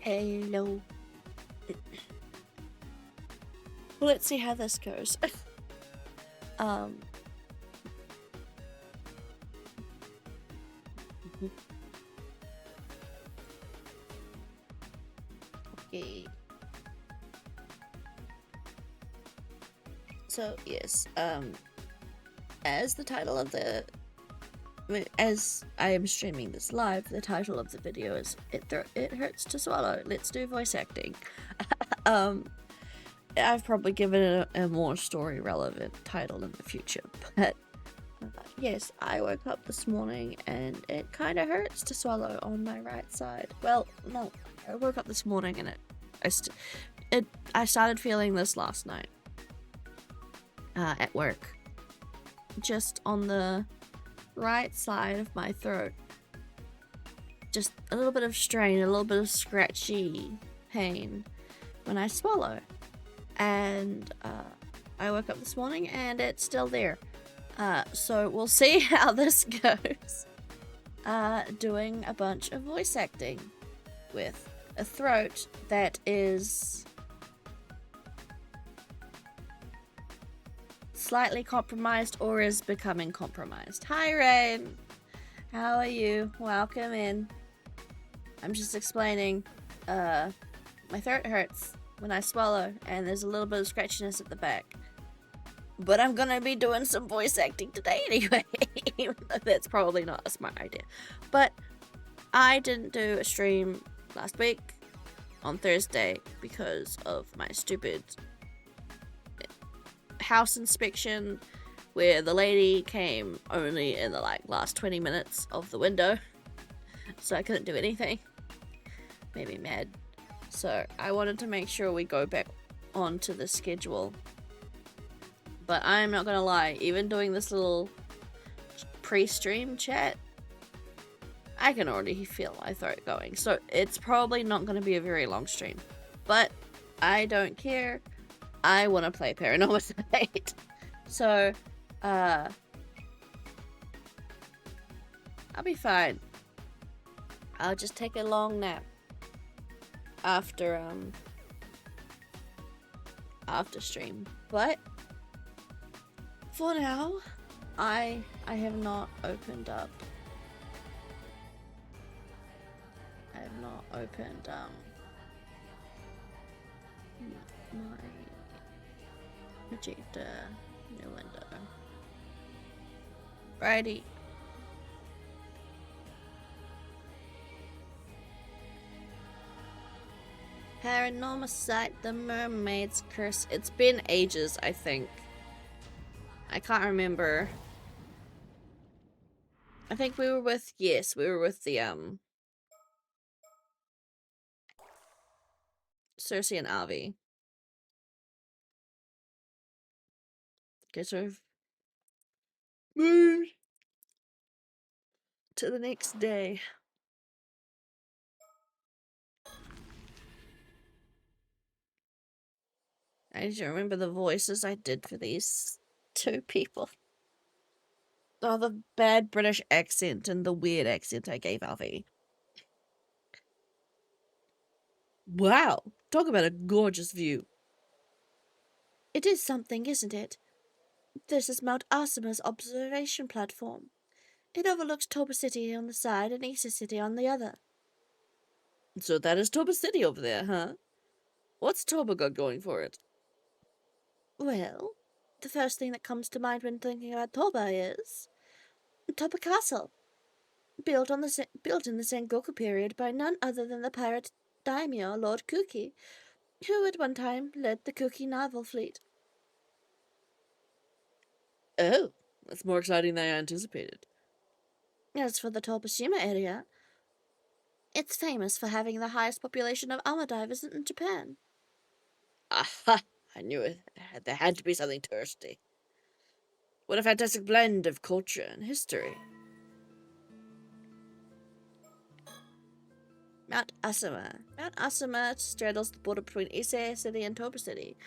Hello. Well, let's see how this goes. um. Okay. So yes, as the title of the, as I am streaming this live, the title of the video is "It Hurts to Swallow." Let's do voice acting. I've probably given it a more story relevant title in the future, but yes, I woke up this morning and it kind of hurts to swallow on my right side. Well, no, I woke up this morning and I started feeling this last night at work, just on the right side of my throat. Just a little bit of strain, a little bit of scratchy pain when I swallow. And I woke up this morning and it's still there. So we'll see how this goes. Doing a bunch of voice acting with a throat that is slightly compromised or is becoming compromised. Hi, Rain. How are you? Welcome in. I'm just explaining. My throat hurts when I swallow, and there's a little bit of scratchiness at the back. But I'm gonna be doing some voice acting today anyway, even though that's probably not a smart idea. But I didn't do a stream last week on Thursday because of my stupid house inspection where the lady came only in the last 20 minutes of the window, so I couldn't do anything. Made me mad. So I wanted to make sure we go back onto the schedule. But I'm not gonna lie, even doing this little pre-stream chat, I can already feel my throat going. So it's probably not gonna be a very long stream. But I don't care. I want to play Paranormasight. So, I'll be fine. I'll just take a long nap after stream. But for now, I have not opened up. I have not opened my projector, new window. Righty. Paranormasight, the Mermaid's Curse. It's been ages, I think. I can't remember. I think we were with, yes, we were with the, Cersei and Avi. Okay, so I've moved to the next day. I need to remember the voices I did for these two people. Oh, the bad British accent and the weird accent I gave Avi. Wow, talk about a gorgeous view. It is something, isn't it? This is Mount Asima's observation platform. It overlooks Toba City on the side and Ise City on the other. So that is Toba City over there, huh? What's Toba got going for it? Well, the first thing that comes to mind when thinking about Toba is Toba Castle, built in the Sengoku period by none other than the pirate daimyo Lord Kuki, who at one time led the Kuki naval fleet. Oh, that's more exciting than I anticipated. As for the Toba-shima area, it's famous for having the highest population of armor divers in Japan. Aha! I knew it. There had to be something touristy. What a fantastic blend of culture and history. Mount Asima. Mount Asima straddles the border between Ise City and Toba City.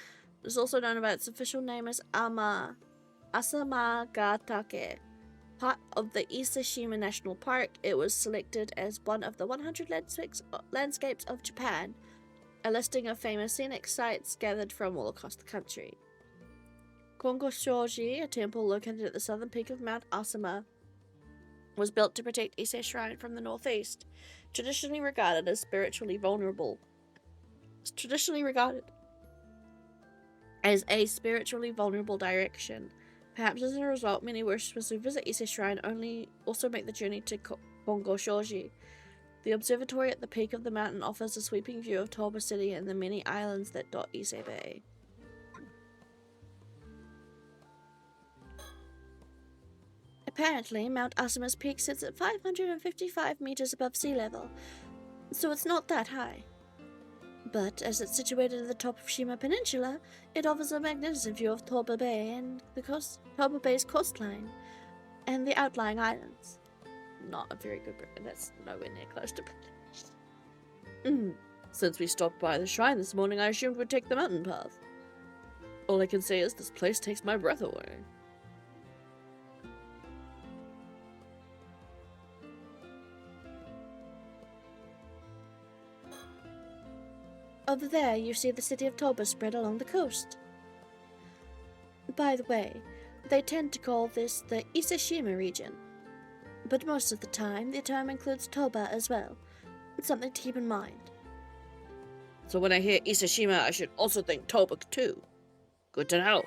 It is also known by its official name as Asamagatake. Part of the Ise-Shima National Park, it was selected as one of the 100 landscapes of Japan, a listing of famous scenic sites gathered from all across the country. Kongoshoji, a temple located at the southern peak of Mount Asuma, was built to protect Ise Shrine from the northeast, traditionally regarded as spiritually vulnerable. It's traditionally regarded as a spiritually vulnerable direction. Perhaps as a result, many worshippers who visit Ise Shrine also make the journey to Kongoshoji. The observatory at the peak of the mountain offers a sweeping view of Toba City and the many islands that dot Ise Bay. Apparently, Mount Asuma's peak sits at 555 meters above sea level, so it's not that high. But as it's situated at the top of Shima Peninsula, it offers a magnificent view of Toba Bay and Toba Bay's coastline and the outlying islands. Not a very good bird. That's nowhere near close to Since we stopped by the shrine this morning, I assumed we'd take the mountain path. All I can say is this place takes my breath away. Over there, you see the city of Toba spread along the coast. By the way, they tend to call this the Ise-Shima region. But most of the time, the term includes Toba as well. It's something to keep in mind. So when I hear Ise-Shima, I should also think Toba too. Good to know.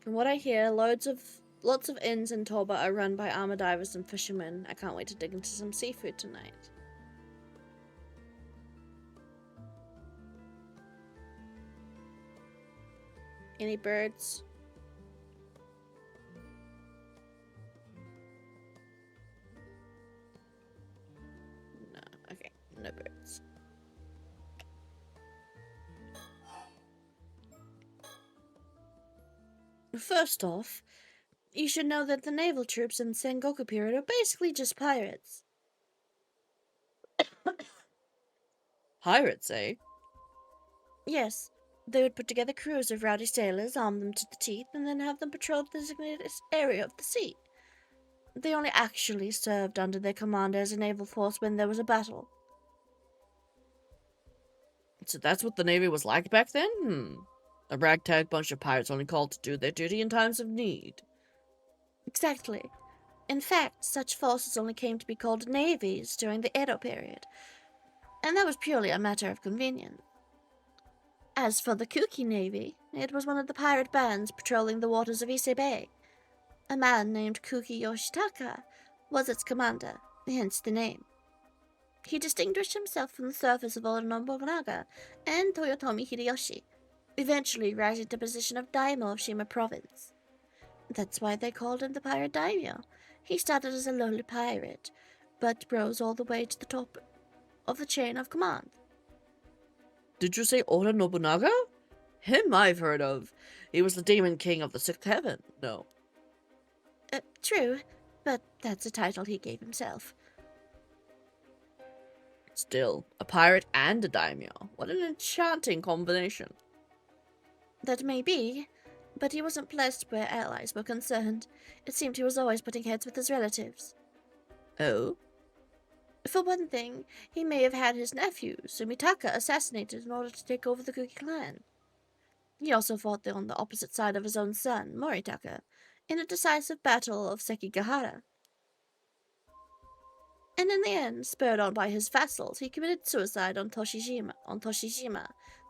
From what I hear, lots of inns in Toba are run by armor divers and fishermen. I can't wait to dig into some seafood tonight. Any birds? No, okay, no birds. First off, you should know that the naval troops in the Sengoku period are basically just pirates. Pirates, eh? Yes. They would put together crews of rowdy sailors, arm them to the teeth, and then have them patrol the designated area of the sea. They only actually served under their commander as a naval force when there was a battle. So that's what the Navy was like back then? A ragtag bunch of pirates only called to do their duty in times of need. Exactly. In fact, such forces only came to be called navies during the Edo period, and that was purely a matter of convenience. As for the Kuki Navy, it was one of the pirate bands patrolling the waters of Ise Bay. A man named Kuki Yoshitaka was its commander, hence the name. He distinguished himself from the service of Oda Nobunaga and Toyotomi Hideyoshi, eventually rising to the position of daimyo of Shima province. That's why they called him the pirate daimyo. He started as a lowly pirate, but rose all the way to the top of the chain of command. Did you say Oda Nobunaga? Him I've heard of. He was the demon king of the sixth heaven, no? True, but that's a title he gave himself. Still, a pirate and a daimyo. What an enchanting combination. That may be, but he wasn't blessed where allies were concerned. It seemed he was always butting heads with his relatives. Oh? For one thing, he may have had his nephew, Sumitaka, assassinated in order to take over the Kuki clan. He also fought on the opposite side of his own son, Moritaka, in a decisive battle of Sekigahara. And in the end, spurred on by his vassals, he committed suicide on Toshijima,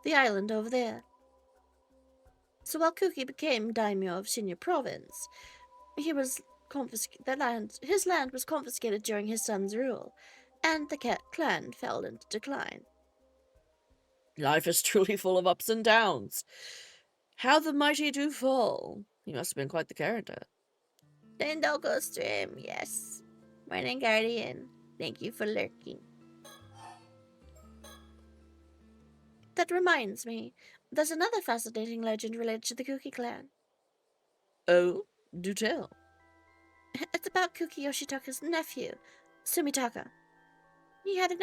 the island over there. So while Kuki became daimyo of Shinya province, his land was confiscated during his son's rule, and the clan fell into decline. Life is truly full of ups and downs. How the mighty do fall. He must have been quite the character. Dendogo stream, yes. Morning, Guardian. Thank you for lurking. That reminds me, There's another fascinating legend related to the Kuki clan. Oh, do tell. It's about Kuki Yoshitaka's nephew, Sumitaka. He had an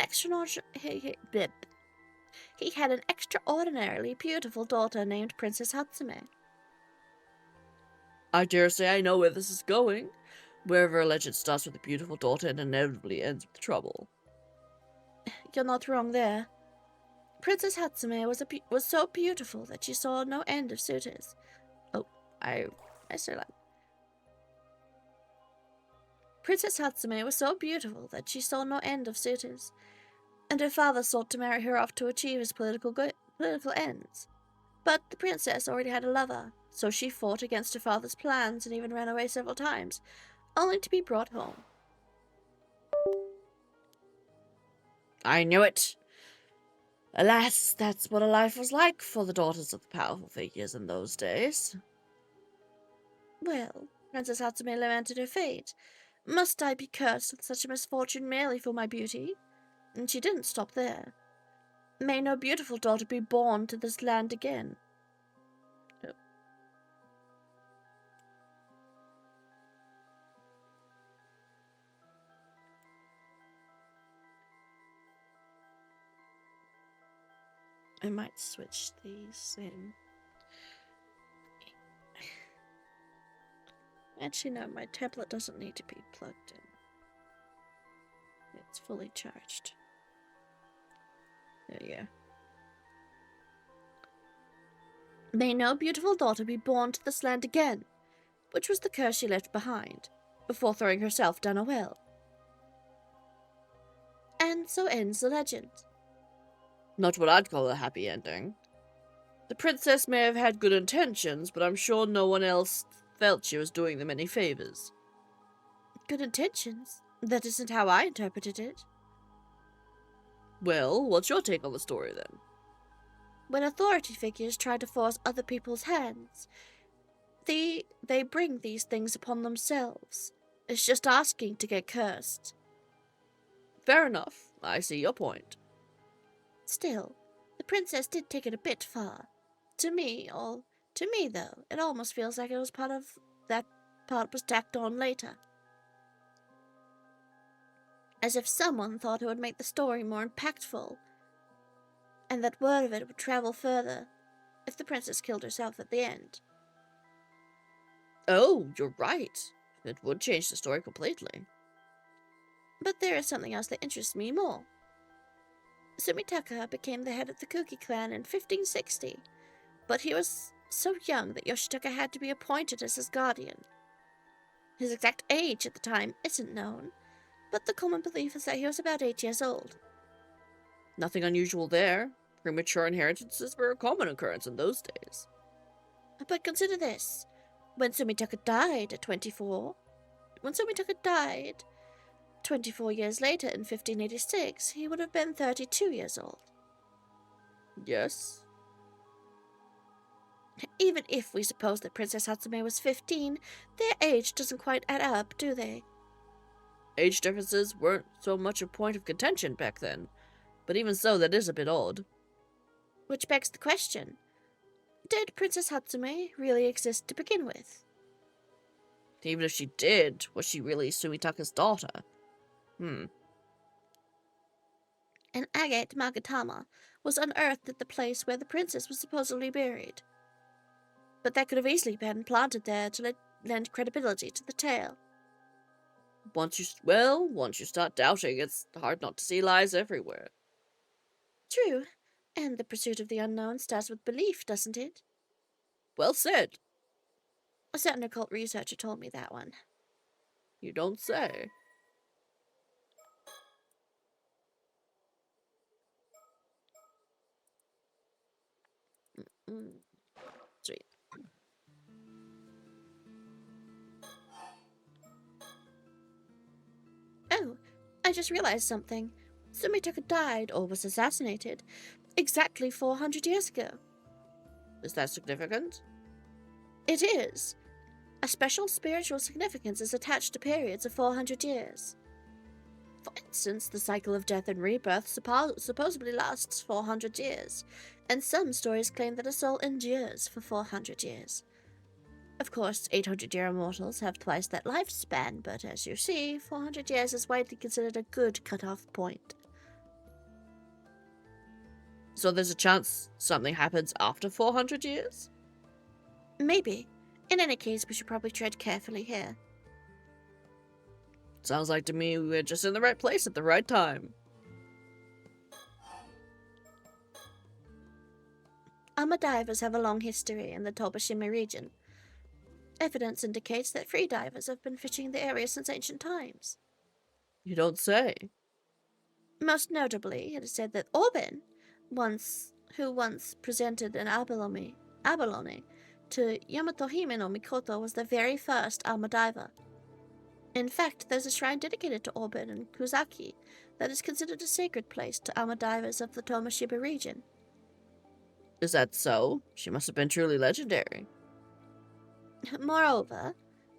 extraordinarily beautiful daughter named Princess Hatsume. I dare say I know where this is going. Wherever a legend starts with a beautiful daughter and inevitably ends with trouble. You're not wrong there. Princess Hatsume was so beautiful that she saw no end of suitors. Oh, I say that. Princess Hatsume was so beautiful that she saw no end of suitors, and her father sought to marry her off to achieve his political ends. But the princess already had a lover, so she fought against her father's plans and even ran away several times, only to be brought home. I knew it. Alas, that's what a life was like for the daughters of the powerful figures in those days. Well, Princess Hatsume lamented her fate. Must I be cursed with such a misfortune merely for my beauty? And she didn't stop there. May no beautiful daughter be born to this land again. Oh. I might switch these in. Actually, no, my tablet doesn't need to be plugged in. It's fully charged. There you go. May no beautiful daughter be born to this land again, which was the curse she left behind, before throwing herself down a well. And so ends the legend. Not what I'd call a happy ending. The princess may have had good intentions, but I'm sure no one else felt she was doing them any favors. Good intentions? That isn't how I interpreted it. Well, what's your take on the story, then? When authority figures try to force other people's hands, they bring these things upon themselves. It's just asking to get cursed. Fair enough. I see your point. Still, the princess did take it a bit far. To me, though, it almost feels like it was that part was tacked on later. As if someone thought it would make the story more impactful, and that word of it would travel further if the princess killed herself at the end. Oh, you're right. It would change the story completely. But there is something else that interests me more. Sumitaka became the head of the Kuki clan in 1560, but he was so young that Yoshitaka had to be appointed as his guardian. His exact age at the time isn't known, but the common belief is that he was about 8 years old. Nothing unusual there. Premature inheritances were a common occurrence in those days. But consider this. When Sumitaka died 24 years later in 1586, he would have been 32 years old. Yes. Even if we suppose that Princess Hatsume was 15, their age doesn't quite add up, do they? Age differences weren't so much a point of contention back then, but even so, that is a bit odd. Which begs the question, did Princess Hatsume really exist to begin with? Even if she did, was she really Sumitaka's daughter? An agate Magatama was unearthed at the place where the princess was supposedly buried. But that could have easily been planted there to lend credibility to the tale. Once you start doubting, it's hard not to see lies everywhere. True, and the pursuit of the unknown starts with belief, doesn't it? Well said. A certain occult researcher told me that one. You don't say. Sweet. Oh, I just realized something. Sumitaka died, or was assassinated, exactly 400 years ago. Is that significant? It is. A special spiritual significance is attached to periods of 400 years. For instance, the cycle of death and rebirth supposedly lasts 400 years, and some stories claim that a soul endures for 400 years. Of course, 800-year immortals have twice that lifespan, but as you see, 400 years is widely considered a good cutoff point. So there's a chance something happens after 400 years? Maybe. In any case, we should probably tread carefully here. Sounds like to me we're just in the right place at the right time. Divers have a long history in the Tobashima region. Evidence indicates that free divers have been fishing the area since ancient times. You don't say. Most notably, it is said that Orbin, who once presented an abalone to Yamatohime no Mikoto, was the very first diver. In fact, there's a shrine dedicated to Orbin in Kuzaki that is considered a sacred place to divers of the Tomoshiba region. Is that so? She must have been truly legendary. Moreover,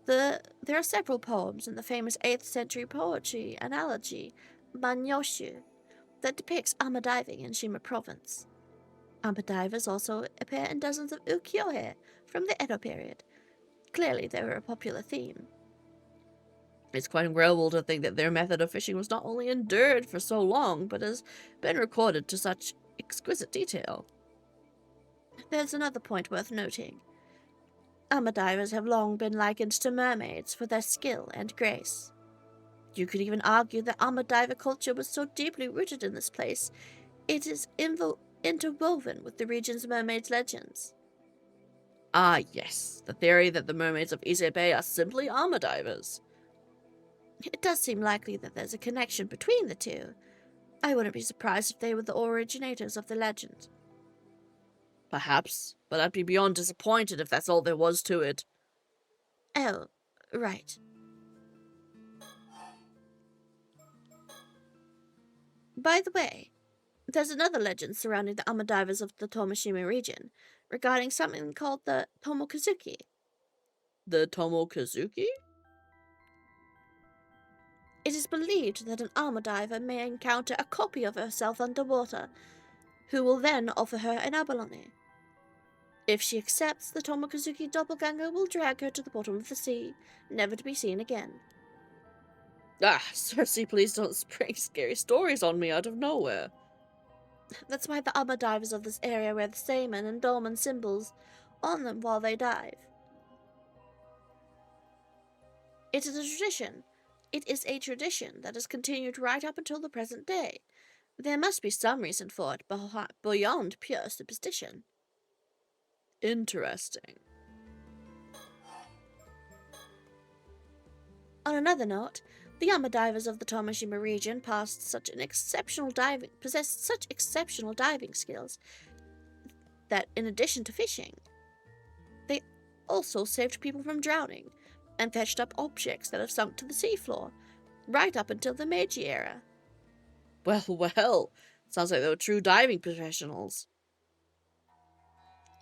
there are several poems in the famous 8th century poetry analogy Manyoshu that depicts diving in Shima province. Divers also appear in dozens of ukiyo-e from the Edo period. Clearly, they were a popular theme. It's quite incredible to think that their method of fishing was not only endured for so long, but has been recorded to such exquisite detail. There's another point worth noting. Divers have long been likened to mermaids for their skill and grace. You could even argue that diver culture was so deeply rooted in this place, it is interwoven with the region's mermaids legends. Ah, yes, the theory that the mermaids of Ise Bay are simply armor divers. It does seem likely that there's a connection between the two. I wouldn't be surprised if they were the originators of the legend. Perhaps, but I'd be beyond disappointed if that's all there was to it. Oh, right. By the way, there's another legend surrounding the divers of the Tomashima region, regarding something called the Tomokazuki. The Tomokazuki? It is believed that an diver may encounter a copy of herself underwater, who will then offer her an abalone. If she accepts, the Tomokazuki doppelganger will drag her to the bottom of the sea, never to be seen again. Ah, Cersei, please don't spring scary stories on me out of nowhere. That's why the divers of this area wear the Seiman and Dolmen symbols on them while they dive. It is a tradition. It is a tradition that has continued right up until the present day. There must be some reason for it beyond pure superstition. Interesting. On another note, the divers of the Tomashima region possessed such exceptional diving skills that, in addition to fishing, they also saved people from drowning and fetched up objects that have sunk to the seafloor, right up until the Meiji era. Well, sounds like they were true diving professionals.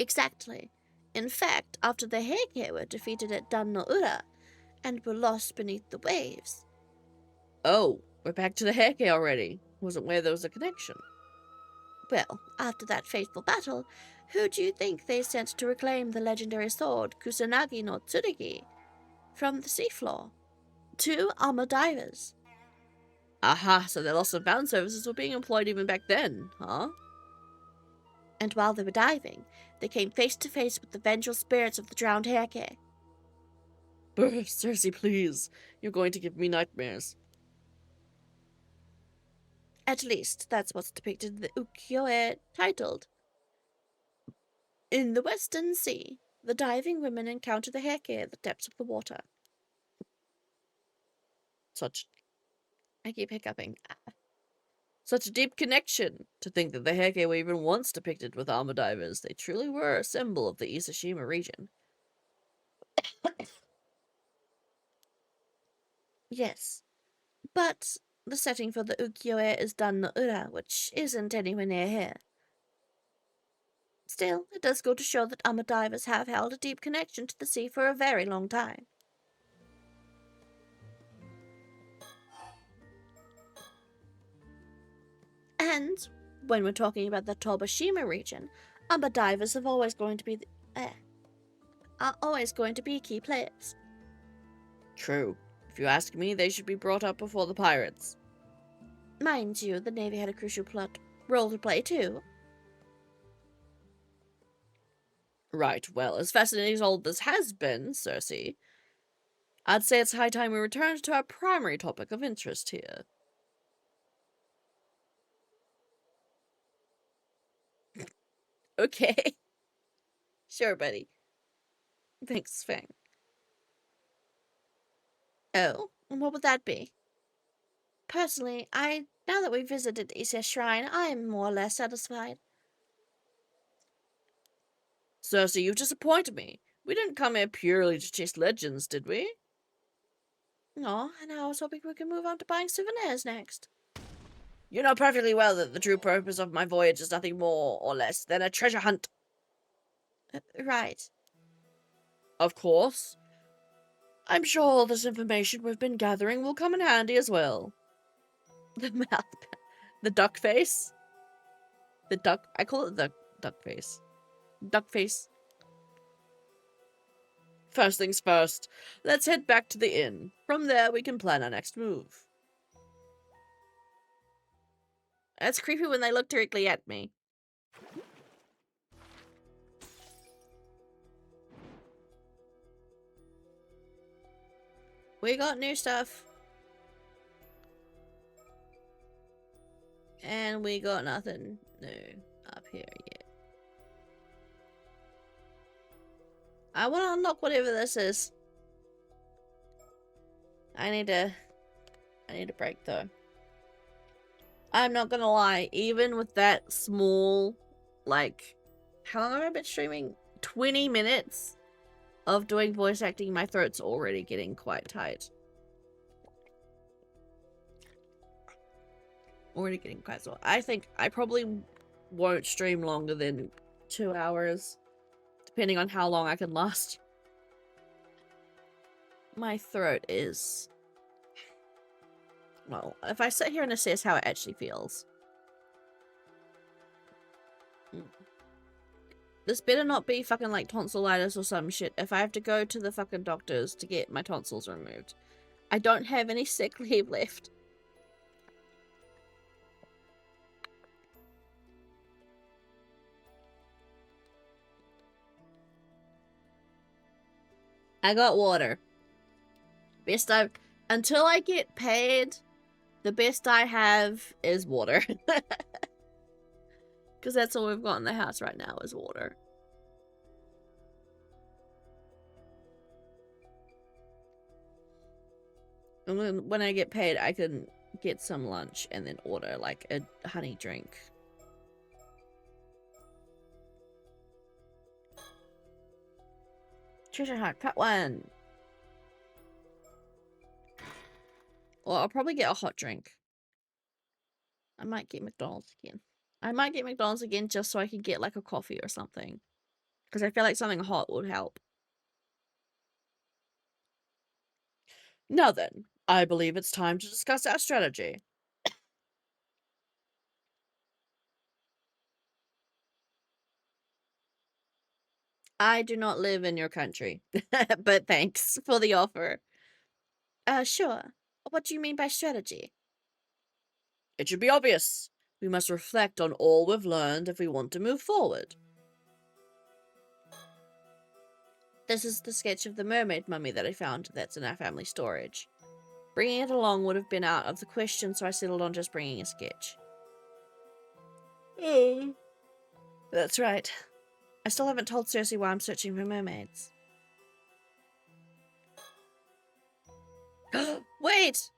Exactly. In fact, after the Heike were defeated at Dan no Ura and were lost beneath the waves. Oh, we're back to the Heike already. Wasn't where there was a connection. Well, after that fateful battle, who do you think they sent to reclaim the legendary sword Kusanagi no Tsurugi from the seafloor? 2 armored divers. Aha, so their lost and found services were being employed even back then, huh? And while they were diving, they came face to face with the vengeful spirits of the drowned Heike. Brr, Cersei, please. You're going to give me nightmares. At least, that's what's depicted in the ukiyo-e titled, "In the Western Sea, the diving women encounter the Heike at the depths of the water." I keep hiccuping. Such a deep connection. To think that the Heike were even once depicted with armor divers. They truly were a symbol of the Ise-Shima region. Yes, but the setting for the ukiyo-e is Dan no Ura, which isn't anywhere near here. Still, it does go to show that divers have held a deep connection to the sea for a very long time. And When we're talking about the Ise-Shima region, umber divers have always going to be are always going to be key players. True. If you ask me, they should be brought up before the pirates. Mind you, the Navy had a crucial role to play too. Right, well, as fascinating as all this has been, Cersei, I'd say it's high time we returned to our primary topic of interest here. Okay. Sure, buddy. Thanks, Fang. Oh, and what would that be? Personally, now that we've visited Ise's shrine, I am more or less satisfied. Cersei, you've disappointed me. We didn't come here purely to chase legends, did we? No, and I was hoping we could move on to buying souvenirs next. You know perfectly well that the true purpose of my voyage is nothing more or less than a treasure hunt. Right. Of course. I'm sure all this information we've been gathering will come in handy as well. The mouth. The duck face? I call it the duck face. Duck face. First things first, let's head back to the inn. From there, we can plan our next move. It's creepy when they look directly at me. We got new stuff. And we got nothing new up here yet. I want to unlock whatever this is. I need a break though. I'm not gonna lie, even with that small, like, how long have I been streaming? 20 minutes of doing voice acting, my throat's already getting quite tight. Already getting quite sore. I think I probably won't stream longer than 2 hours, depending on how long I can last. My throat is... Well, if I sit here and assess how it actually feels. This better not be fucking like tonsillitis or some shit if I have to go to the fucking doctors to get my tonsils removed. I don't have any sick leave left. I got water. Until I get paid, the best I have is water. Because that's all we've got in the house right now is water. And then when I get paid, I can get some lunch and then order like a honey drink. Treasure hunt, part 1. Well, I'll probably get a hot drink. I might get McDonald's again. I might get McDonald's again just so I can get like a coffee or something. Because I feel like something hot would help. Now then, I believe it's time to discuss our strategy. I do not live in your country, but thanks for the offer. Sure. What do you mean by strategy? It should be obvious. We must reflect on all we've learned if we want to move forward. This is the sketch of the mermaid mummy that I found that's in our family storage. Bringing it along would have been out of the question, so I settled on just bringing a sketch. Oh. That's right. I still haven't told Cersei why I'm searching for mermaids. Wait!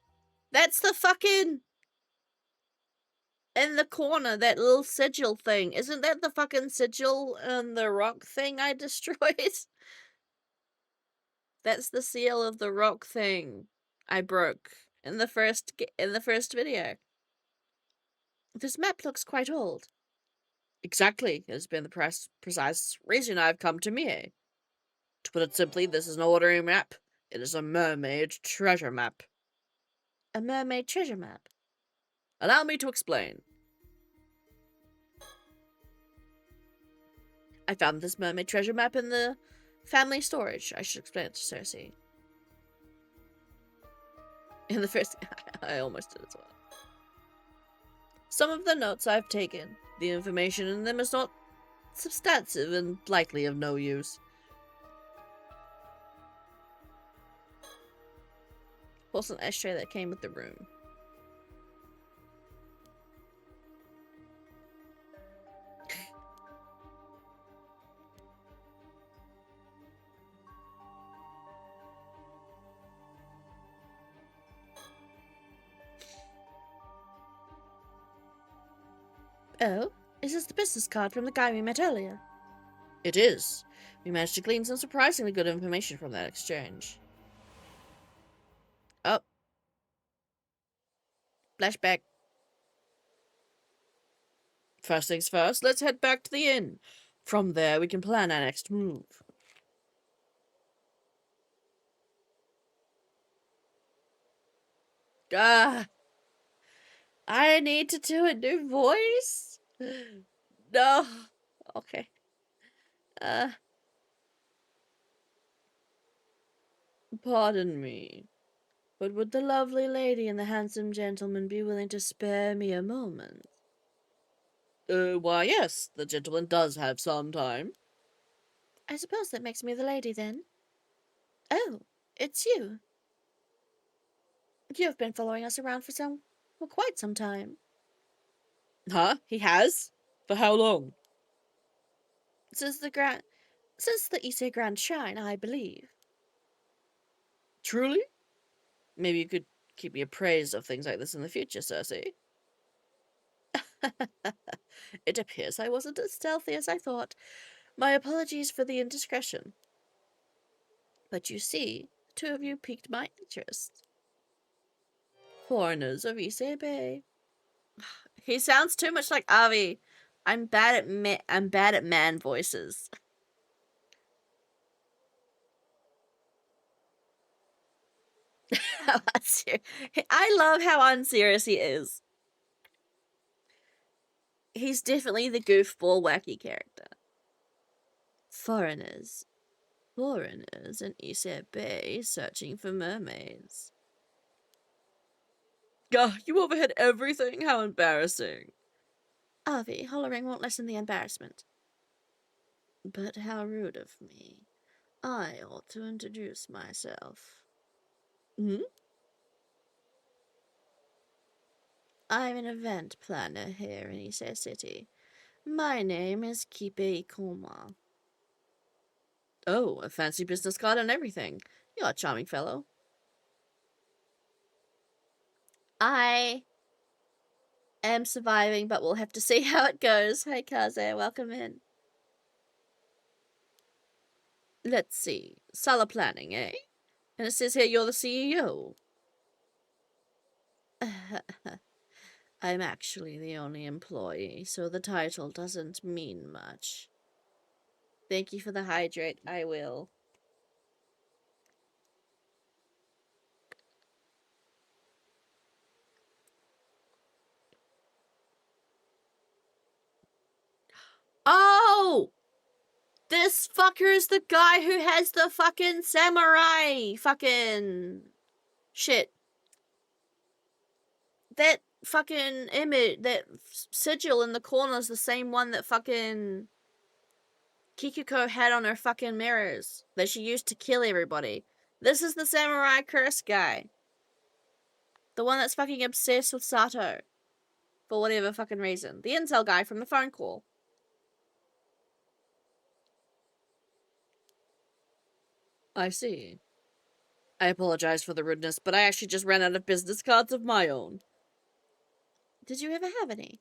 That's the fucking... In the corner, that little sigil thing. Isn't that the fucking sigil and the rock thing I destroyed? That's the seal of the rock thing I broke in the first video. This map looks quite old. Exactly. It has been the precise reason I've come to Mie. To put it simply, this is an ordinary map. It is a mermaid treasure map. A mermaid treasure map? Allow me to explain. I found this mermaid treasure map in the family storage. I should explain it to Cersei. In the first... I almost did as well. Some of the notes I've taken. The information in them is not substantive and likely of no use. Plus an ashtray that came with the room. Oh, is this the business card from the guy we met earlier? It is. We managed to glean some surprisingly good information from that exchange. Oh. Flashback. First things first, let's head back to the inn. From there, we can plan our next move. Ah! I need to do a new voice? No. Okay. Pardon me. But would the lovely lady and the handsome gentleman be willing to spare me a moment? Why, yes, the gentleman does have some time. I suppose that makes me the lady, then. Oh, it's you. You have been following us around for quite some time. Huh? He has? For how long? Since the Ise Grand Shrine, I believe. Truly? Maybe you could keep me appraised of things like this in the future, Cersei. It appears I wasn't as stealthy as I thought. My apologies for the indiscretion. But you see, the two of you piqued my interest. Foreigners of Ise Bay. He sounds too much like Avi. I'm bad at man voices. I love how unserious he is. He's definitely the goofball, wacky character. Foreigners in Ise Bay searching for mermaids. Gah, you overheard everything? How embarrassing. Avi, hollering won't lessen the embarrassment. But how rude of me. I ought to introduce myself. Hmm? I'm an event planner here in Ise City. My name is Kipe Ikoma. Oh, a fancy business card and everything. You're a charming fellow. I am surviving, but we'll have to see how it goes. Hey, Kaze, welcome in. Let's see. Sala planning, eh? And it says here you're the CEO. I'm actually the only employee, so the title doesn't mean much. Thank you for the hydrate. I will. Oh! This fucker is the guy who has the fucking samurai fucking shit. That fucking image, that sigil in the corner is the same one that fucking Kikuko had on her fucking mirrors that she used to kill everybody. This is the samurai curse guy. The one that's fucking obsessed with Sato. For whatever fucking reason. The intel guy from the phone call. I see. I apologize for the rudeness, but I actually just ran out of business cards of my own. Did you ever have any?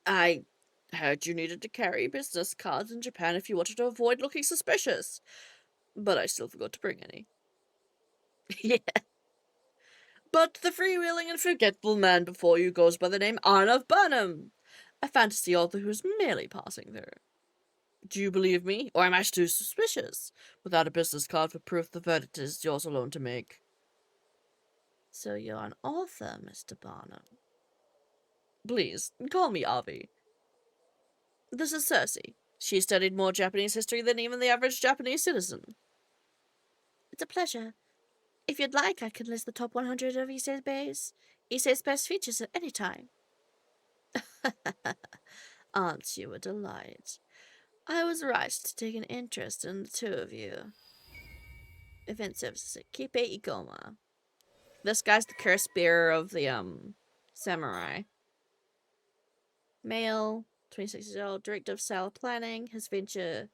I heard you needed to carry business cards in Japan if you wanted to avoid looking suspicious. But I still forgot to bring any. Yeah. But the freewheeling and forgetful man before you goes by the name Arnav Burnham, a fantasy author who's merely passing through. Do you believe me, or am I too suspicious? Without a business card for proof, the verdict is yours alone to make. So you're an author, Mr. Barnum. Please, call me Avi. This is Cersei. She studied more Japanese history than even the average Japanese citizen. It's a pleasure. If you'd like, I can list the top 100 of Issei's best features at any time. Aren't you a delight? I was right to take an interest in the two of you. Event services at Kipe Igoma. This guy's the curse bearer of the, samurai. Male, 26 years old, director of sale planning. His a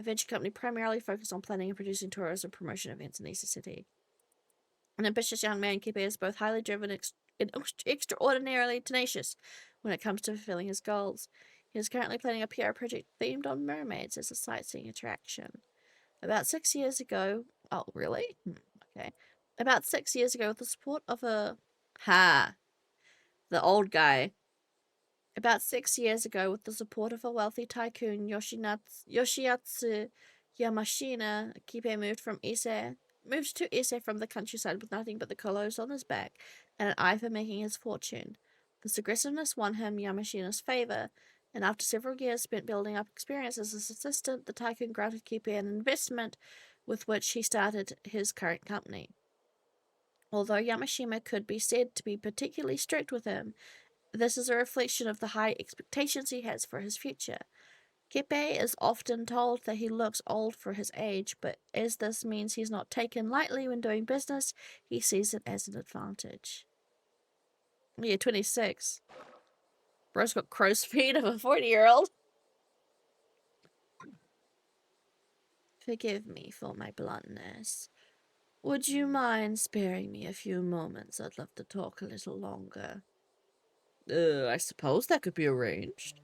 venture company primarily focused on planning and producing tourism promotion events in Ise City. An ambitious young man, Kipe is both highly driven and extraordinarily tenacious when it comes to fulfilling his goals. He is currently planning a PR project themed on mermaids as a sightseeing attraction. About 6 years ago... Oh, really? Okay. About 6 years ago, with the support of a... The old guy. About 6 years ago, with the support of a wealthy tycoon, Yoshiatsu Yamashina, Kipe moved to Ise from the countryside with nothing but the colors on his back and an eye for making his fortune. This aggressiveness won him Yamashina's favor, and after several years spent building up experience as his assistant, the tycoon granted Kipe an investment with which he started his current company. Although Yamashina could be said to be particularly strict with him, this is a reflection of the high expectations he has for his future. Kipe is often told that he looks old for his age, but as this means he's not taken lightly when doing business, he sees it as an advantage. Yeah, 26. Bro's got crow's feet of a 40-year-old. Forgive me for my bluntness. Would you mind sparing me a few moments? I'd love to talk a little longer. I suppose that could be arranged.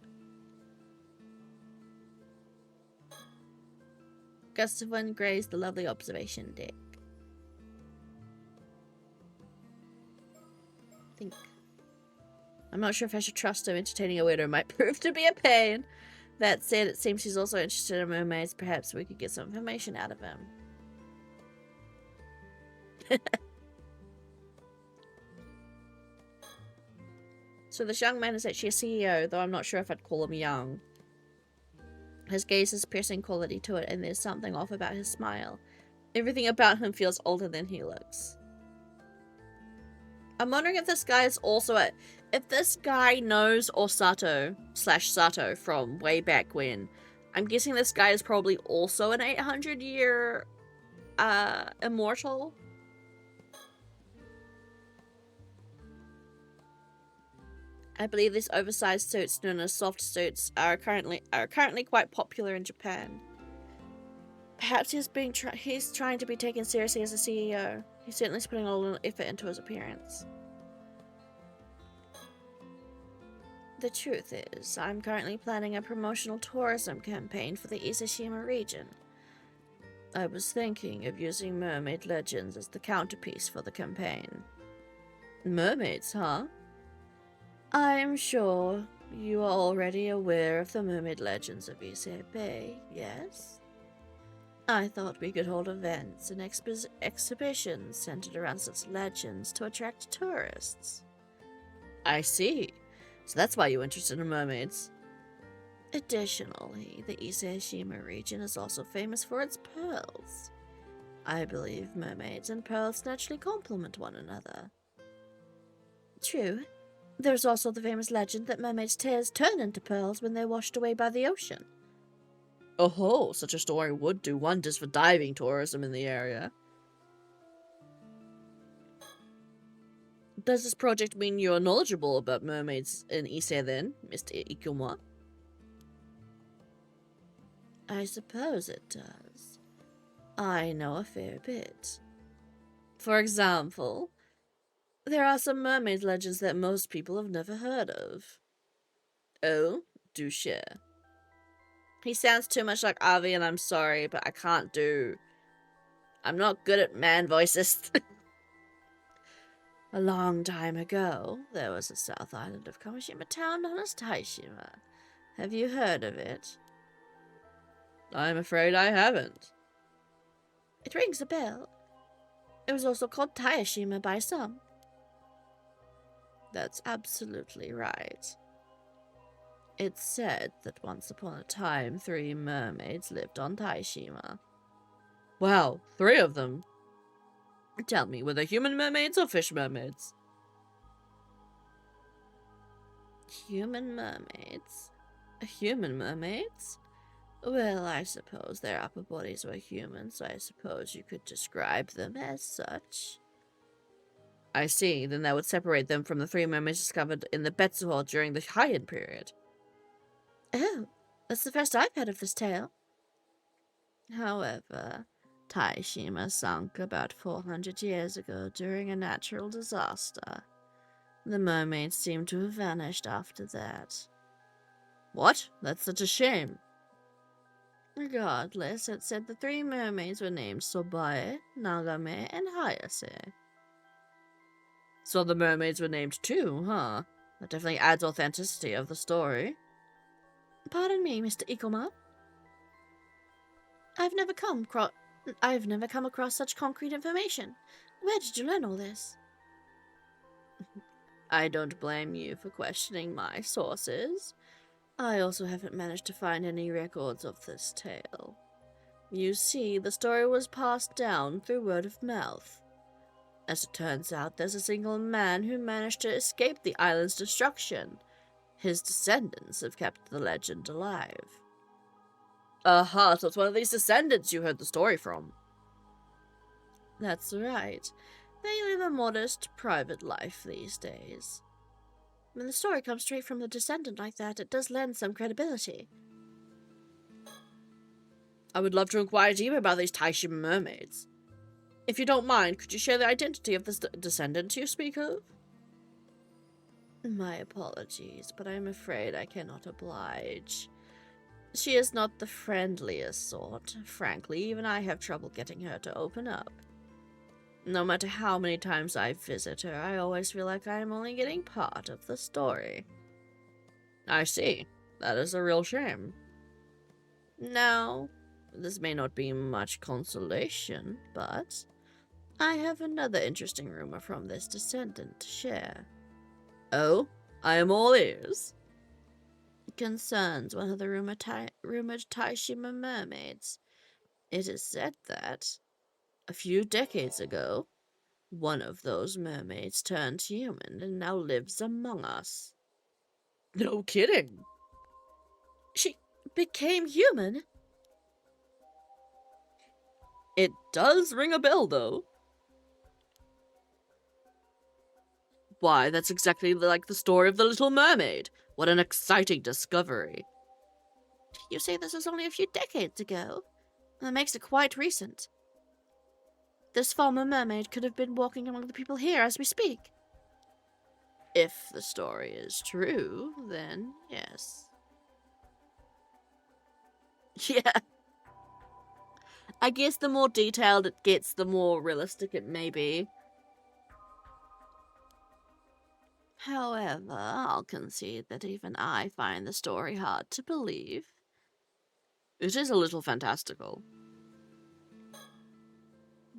Gust of wind grazed the lovely observation deck. I'm not sure if I should trust him. Entertaining a widow might prove to be a pain. That said, it seems he's also interested in mermaids. Perhaps we could get some information out of him. So this young man is actually a CEO, though I'm not sure if I'd call him young. His gaze has a piercing quality to it, and there's something off about his smile. Everything about him feels older than he looks. I'm wondering if this guy is also if this guy knows Osato/Sato from way back when. I'm guessing this guy is probably also an 800-year immortal. I believe these oversized suits, known as soft suits, are currently quite popular in Japan. Perhaps he's trying to be taken seriously as a CEO. He's certainly putting a little effort into his appearance. The truth is, I'm currently planning a promotional tourism campaign for the Ise-Shima region. I was thinking of using mermaid legends as the counterpiece for the campaign. Mermaids, huh? I'm sure you are already aware of the mermaid legends of Ise Bay, yes? I thought we could hold events and exhibitions centered around such legends to attract tourists. I see. So that's why you're interested in mermaids. Additionally, the Ise-Shima region is also famous for its pearls. I believe mermaids and pearls naturally complement one another. True. There's also the famous legend that mermaids' tears turn into pearls when they're washed away by the ocean. Oh, such a story would do wonders for diving tourism in the area. Does this project mean you're knowledgeable about mermaids in Ise then, Mr. Ikuma? I suppose it does. I know a fair bit. For example, there are some mermaid legends that most people have never heard of. Oh, do share. He sounds too much like Avi, and I'm sorry, but I can't do... I'm not good at man voices. A long time ago, there was a south island of Kamishima town known as Taishima. Have you heard of it? I'm afraid I haven't. It rings a bell. It was also called Taishima by some. That's absolutely right. It's said that once upon a time 3 mermaids lived on Ise-Shima. Wow, 3 of them. Tell me, were they human mermaids or fish mermaids? Human mermaids? Human mermaids? Well, I suppose their upper bodies were human, so I suppose you could describe them as such. I see, then that would separate them from the 3 mermaids discovered in the Betsuhol during the Heian period. Oh, that's the first I've heard of this tale. However, Ise-Shima sunk about 400 years ago during a natural disaster. The mermaids seem to have vanished after that. What? That's such a shame. Regardless, it said the 3 mermaids were named Sobae, Nagame, and Hayase. So the mermaids were named too, huh? That definitely adds authenticity of the story. Pardon me, Mr. Ikoma. I've never come across such concrete information. Where did you learn all this? I don't blame you for questioning my sources. I also haven't managed to find any records of this tale. You see, the story was passed down through word of mouth. As it turns out, there's a single man who managed to escape the island's destruction. His descendants have kept the legend alive. Aha, so it's one of these descendants you heard the story from. That's right. They live a modest, private life these days. When the story comes straight from the descendant like that, it does lend some credibility. I would love to inquire deeper about these Ise-Shima mermaids. If you don't mind, could you share the identity of this descendant you speak of? My apologies, but I'm afraid I cannot oblige. She is not the friendliest sort. Frankly, even I have trouble getting her to open up. No matter how many times I visit her, I always feel like I am only getting part of the story. I see. That is a real shame. Now, this may not be much consolation, but I have another interesting rumor from this descendant to share. Oh? I am all ears. It concerns one of the rumored Ise-Shima mermaids. It is said that, a few decades ago, one of those mermaids turned human and now lives among us. No kidding. She became human? It does ring a bell, though. Why, that's exactly like the story of the Little Mermaid. What an exciting discovery. You say this was only a few decades ago? That makes it quite recent. This former mermaid could have been walking among the people here as we speak. If the story is true, then yes. Yeah. I guess the more detailed it gets, the more realistic it may be. However, I'll concede that even I find the story hard to believe. It is a little fantastical.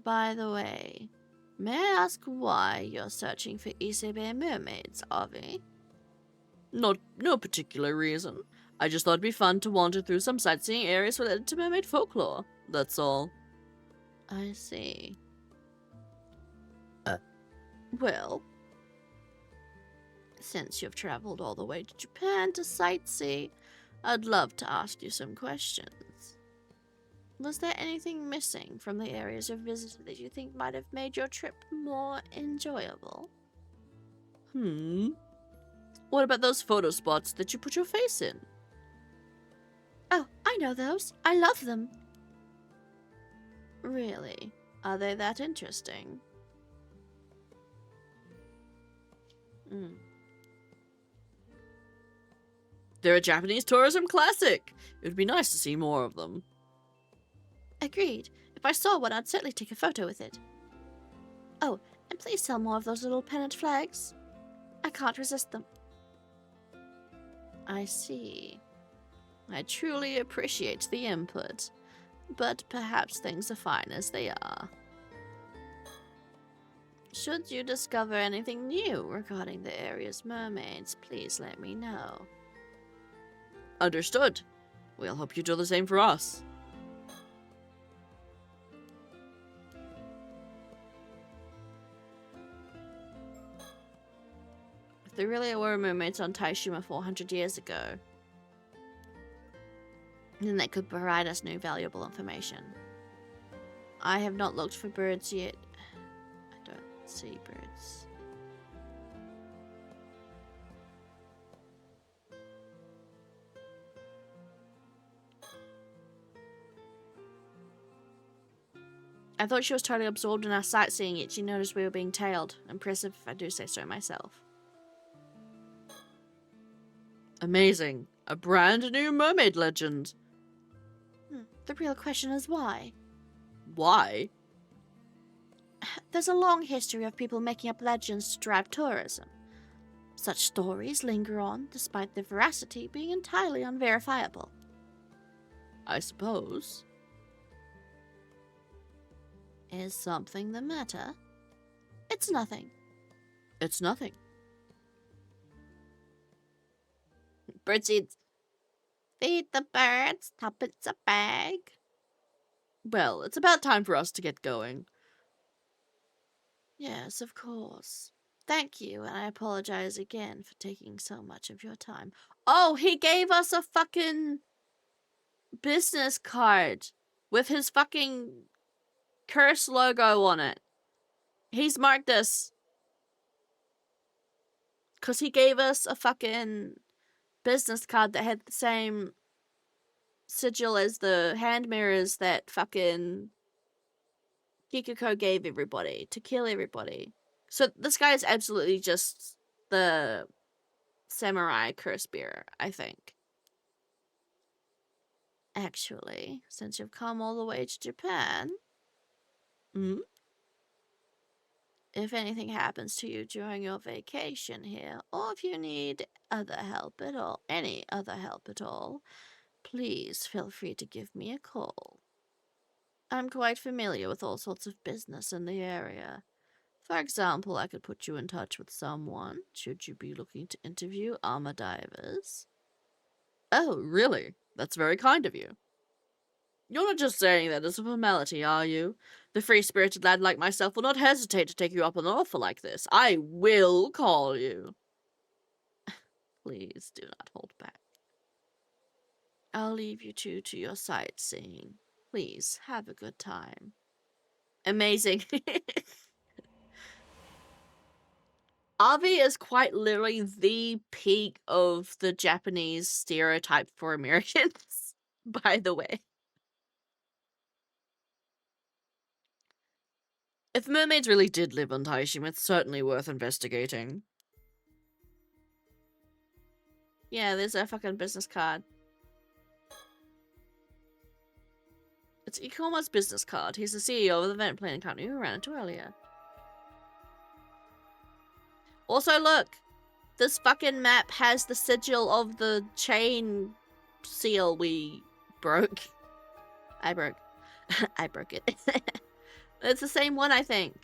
By the way, may I ask why you're searching for Isebai mermaids, Avi? No particular reason. I just thought it'd be fun to wander through some sightseeing areas related to mermaid folklore. That's all. I see. Well, since you've traveled all the way to Japan to sightsee, I'd love to ask you some questions. Was there anything missing from the areas you've visited that you think might have made your trip more enjoyable? What about those photo spots that you put your face in? Oh, I know those. I love them. Really? Are they that interesting? They're a Japanese tourism classic. It would be nice to see more of them. Agreed. If I saw one, I'd certainly take a photo with it. Oh, and please sell more of those little pennant flags. I can't resist them. I see. I truly appreciate the input, but perhaps things are fine as they are. Should you discover anything new regarding the area's mermaids, please let me know. Understood. We'll hope you do the same for us. If there really were mermaids on Ise-Shima 400 years ago, then they could provide us new valuable information. I have not looked for birds yet. I don't see birds. I thought she was totally absorbed in our sightseeing, yet she noticed we were being tailed. Impressive, if I do say so myself. Amazing. A brand new mermaid legend. The real question is why? Why? There's a long history of people making up legends to drive tourism. Such stories linger on, despite their veracity being entirely unverifiable. I suppose. Is something the matter? It's nothing. It's nothing. Birdseeds. Feed the birds, tuppence a bag. Well, it's about time for us to get going. Yes, of course. Thank you, and I apologize again for taking so much of your time. Oh, he gave us a fucking business card with his fucking curse logo on it. He's marked us. Because he gave us a fucking business card that had the same sigil as the hand mirrors that fucking Kikuko gave everybody to kill everybody. So this guy is absolutely just the samurai curse bearer, I think. Actually, since you've come all the way to Japan, if anything happens to you during your vacation here, or if you need other help at all, any other help at all, please feel free to give me a call. I'm quite familiar with all sorts of business in the area. For example, I could put you in touch with someone, should you be looking to interview armor divers. Oh, really? That's very kind of you. You're not just saying that as a formality, are you? The free-spirited lad like myself will not hesitate to take you up on an offer like this. I will call you. Please do not hold back. I'll leave you two to your sightseeing. Please, have a good time. Amazing. Avi is quite literally the peak of the Japanese stereotype for Americans, by the way. If mermaids really did live on Ise-Shima, it's certainly worth investigating. Yeah, there's a fucking business card. It's Ikoma's business card. He's the CEO of the event planning company we ran into earlier. Also, look! This fucking map has the sigil of the chain seal we broke. I broke. I broke it. It's the same one, I think.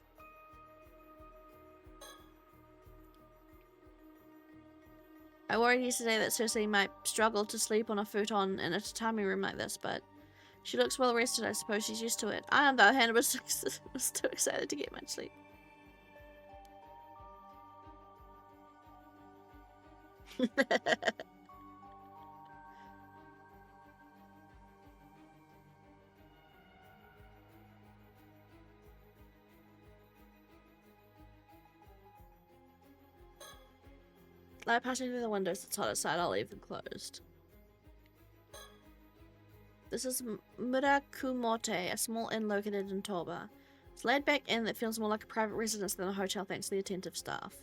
I worried yesterday that Cersei might struggle to sleep on a futon in a tatami room like this, but she looks well rested. I suppose she's used to it. I, on the other hand, was too excited to get much sleep. Light passing through the windows that's hot outside, I'll leave them closed. This is Murakumote, a small inn located in Toba. It's a laid-back inn that feels more like a private residence than a hotel thanks to the attentive staff.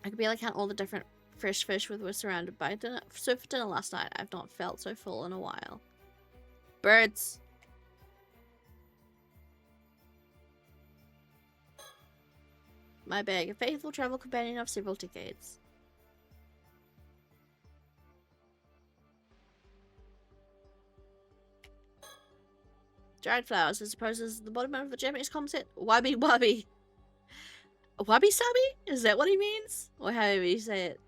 I could barely count all the different fresh fish we're surrounded by. So for dinner last night, I've not felt so full in a while. Birds! My bag, a faithful travel companion of several decades. Dried flowers, I suppose, is the bottom of the Japanese concept. Wabi wabi. Wabi sabi? Is that what he means? Or however you say it.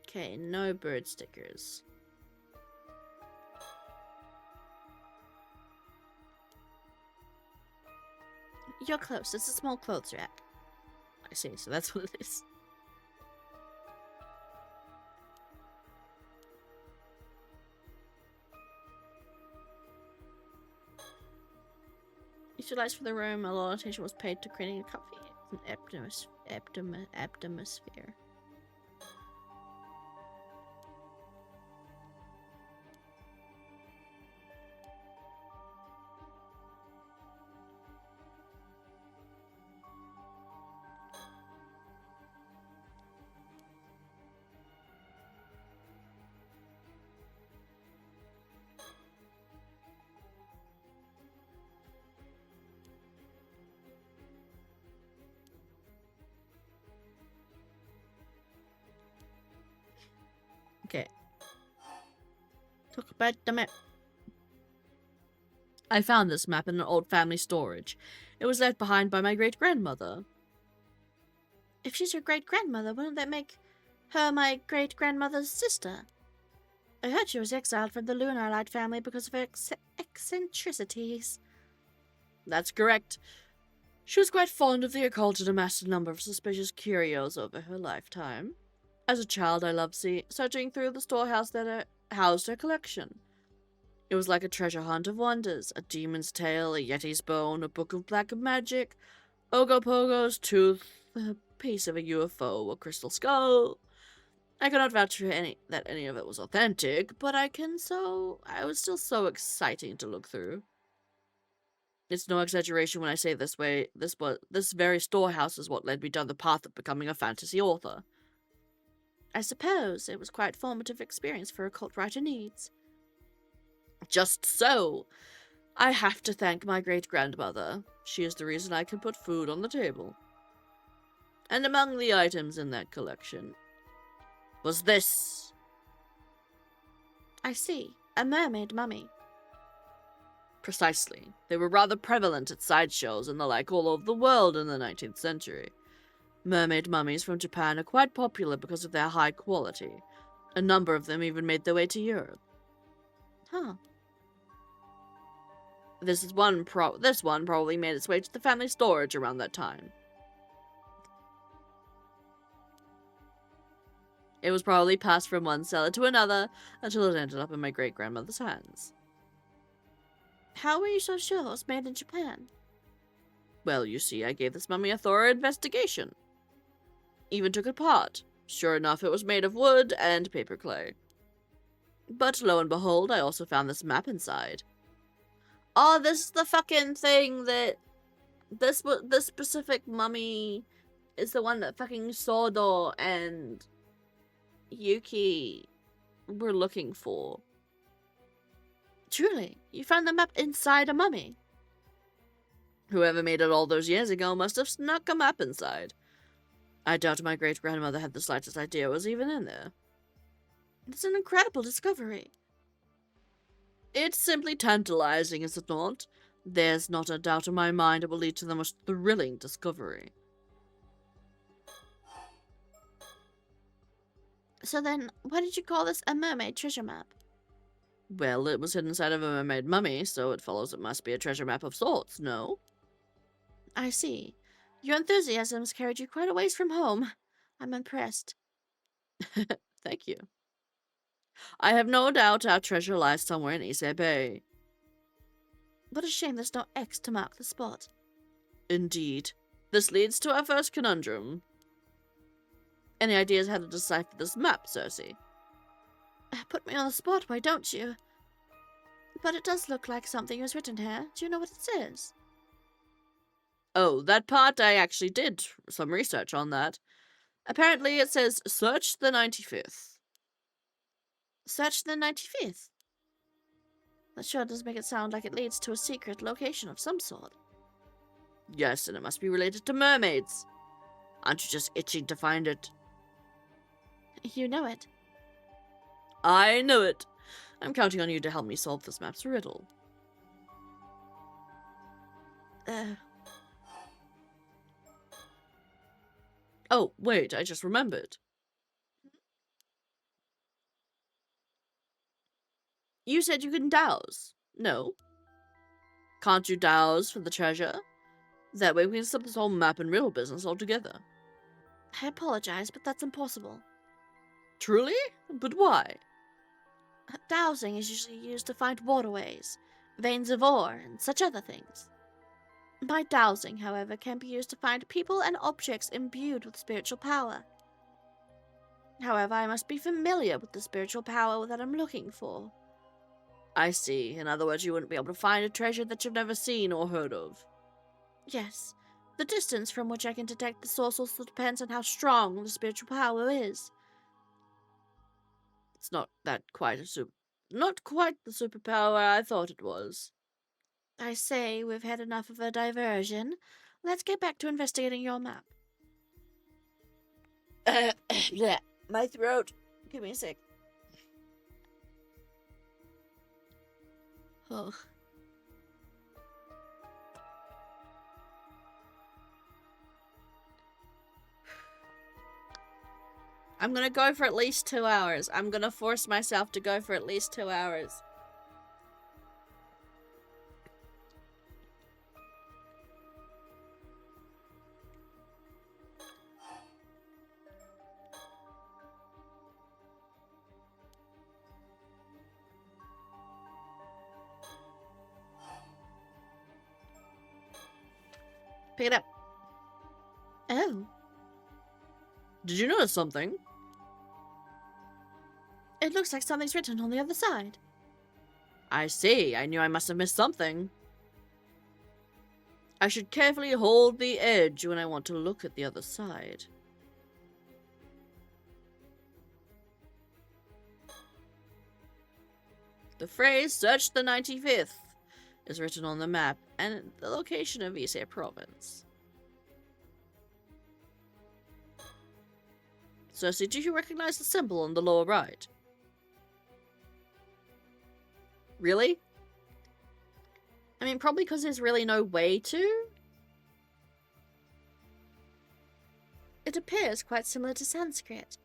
Okay, no bird stickers. You're close. It's a small clothes rack. I see, so that's what it is. Utilized for the room, a lot of attention was paid to creating a comfy atmosphere. Okay. Talk about the map. I found this map in an old family storage. It was left behind by my great-grandmother. If she's your great-grandmother, wouldn't that make her my great-grandmother's sister? I heard she was exiled from the Lunar Light family because of her eccentricities. That's correct. She was quite fond of the occult and amassed a number of suspicious curios over her lifetime. As a child, I loved searching through the storehouse that housed her collection. It was like a treasure hunt of wonders: a demon's tail, a yeti's bone, a book of black magic, Ogopogo's tooth, a piece of a UFO, a crystal skull. I cannot vouch for that any of it was authentic, but I was still so exciting to look through. It's no exaggeration when I say this very storehouse is what led me down the path of becoming a fantasy author. I suppose it was quite a formative experience for a cult writer needs. Just so. I have to thank my great-grandmother. She is the reason I can put food on the table. And among the items in that collection was this. I see. A mermaid mummy. Precisely. They were rather prevalent at sideshows and the like all over the world in the 19th century. Mermaid mummies from Japan are quite popular because of their high quality. A number of them even made their way to Europe. Huh. This one probably made its way to the family storage around that time. It was probably passed from one seller to another until it ended up in my great-grandmother's hands. How were you so sure it was made in Japan? Well, you see, I gave this mummy a thorough investigation. Even took it apart. Sure enough, it was made of wood and paper clay. But lo and behold, I also found this map inside. Oh, this is the fucking thing that this specific mummy is the one that fucking Sodo and Yuki were looking for. Truly, you found the map inside a mummy. Whoever made it all those years ago must have snuck a map inside. I doubt my great-grandmother had the slightest idea it was even in there. It's an incredible discovery. It's simply tantalizing, is it not? There's not a doubt in my mind it will lead to the most thrilling discovery. So then, why did you call this a mermaid treasure map? Well, it was hidden inside of a mermaid mummy, so it follows it must be a treasure map of sorts, no? I see. Your enthusiasm has carried you quite a ways from home. I'm impressed. Thank you. I have no doubt our treasure lies somewhere in Ise Bay. What a shame there's no X to mark the spot. Indeed. This leads to our first conundrum. Any ideas how to decipher this map, Cersei? Put me on the spot, why don't you? But it does look like something was written here. Do you know what it says? Oh, that part I actually did some research on that. Apparently it says, search the 95th. Search the 95th? That sure does make it sound like it leads to a secret location of some sort. Yes, and it must be related to mermaids. Aren't you just itching to find it? You know it. I know it. I'm counting on you to help me solve this map's riddle. Oh, wait, I just remembered. You said you can dowse. No. Can't you dowse for the treasure? That way we can stop this whole map and riddle business altogether. I apologize, but that's impossible. Truly? But why? Dowsing is usually used to find waterways, veins of ore, and such other things. My dowsing, however, can be used to find people and objects imbued with spiritual power. However, I must be familiar with the spiritual power that I'm looking for. I see. In other words, you wouldn't be able to find a treasure that you've never seen or heard of. Yes, the distance from which I can detect the source also depends on how strong the spiritual power is. It's not quite the superpower I thought it was. I say we've had enough of a diversion. Let's get back to investigating your map. Bleh. My throat. Give me a sec. Oh. I'm gonna go for at least 2 hours. I'm gonna force myself to go for at least 2 hours. Pick it up. Oh. Did you notice something? It looks like something's written on the other side. I see. I knew I must have missed something. I should carefully hold the edge when I want to look at the other side. The phrase, search the 95th, is written on the map and the location of Ise province. Cersei, do you recognize the symbol on the lower right? Really? I mean, probably because there's really no way to? It appears quite similar to Sanskrit.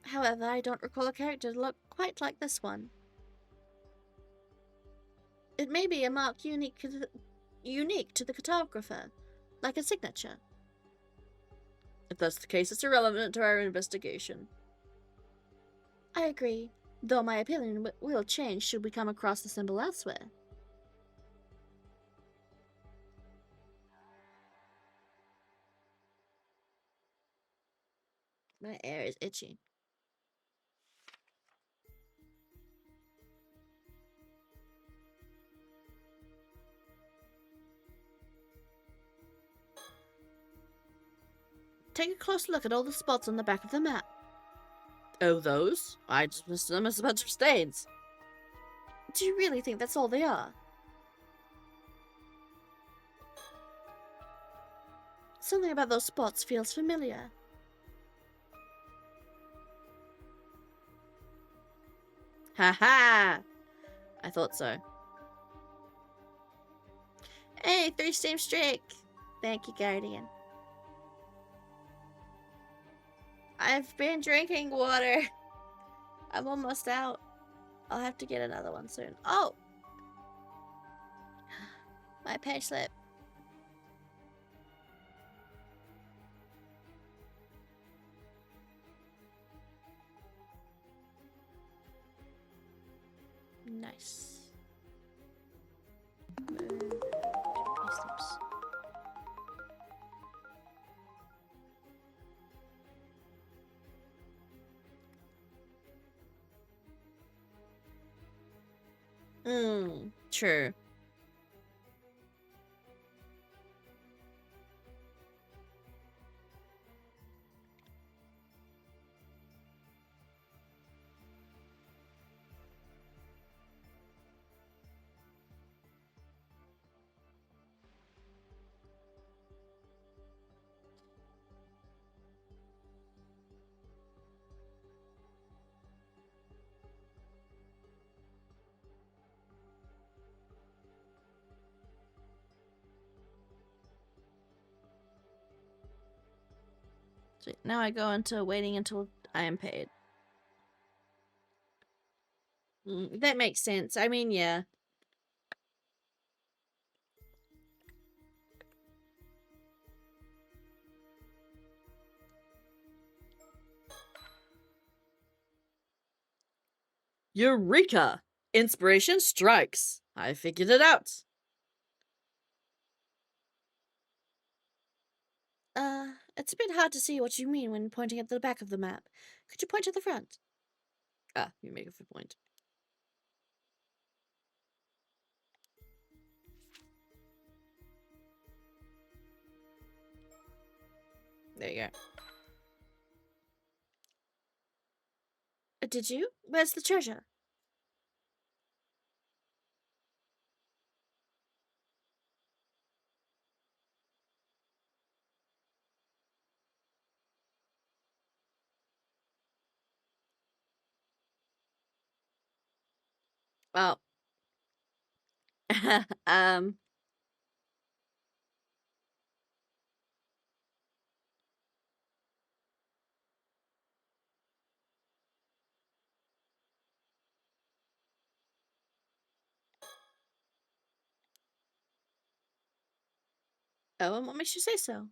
However, I don't recall a character to look quite like this one. It may be a mark unique to the cartographer, like a signature. If that's the case, it's irrelevant to our investigation. I agree, though my opinion will change should we come across the symbol elsewhere. My ear is itchy. Take a close look at all the spots on the back of the map. Oh, those? I dismissed them as a bunch of stains. Do you really think that's all they are? Something about those spots feels familiar. Ha! I thought so. Hey, 3 steam streak! Thank you, Guardian. I've been drinking water. I'm almost out. I'll have to get another one soon. Oh! My page slip. Nice. Payslips. True. So now I go into waiting until I am paid. That makes sense. I mean, yeah. Eureka! Inspiration strikes. I figured it out. It's a bit hard to see what you mean when pointing at the back of the map. Could you point to the front? Ah, you make a good point. There you go. Did you? Where's the treasure? Well, um, Oh, and what makes you say so?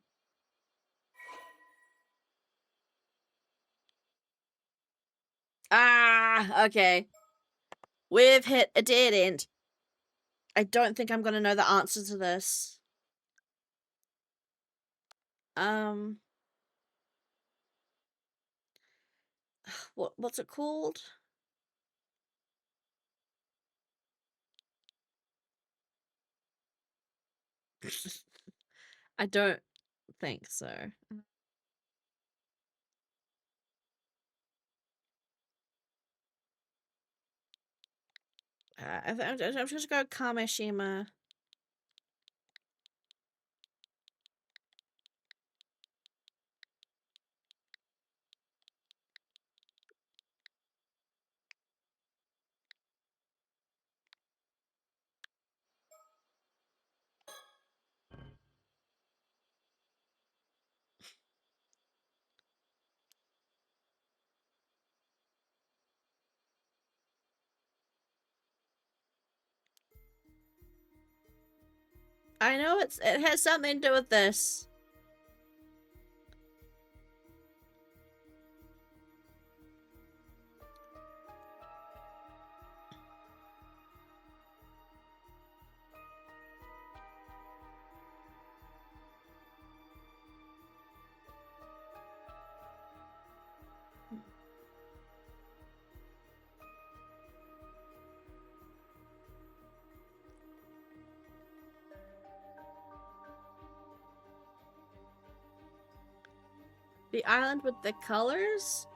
okay. We've hit a dead end. I don't think I'm gonna know the answer to this. What's it called? I don't think so. I'm just gonna go Kameshima. I know it has something to do with this. The island with the colors?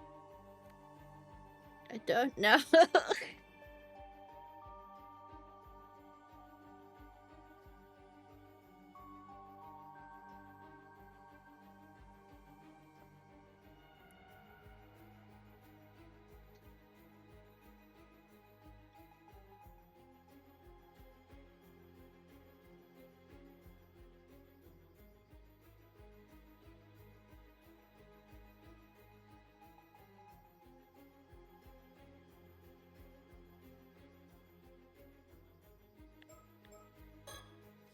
I don't know.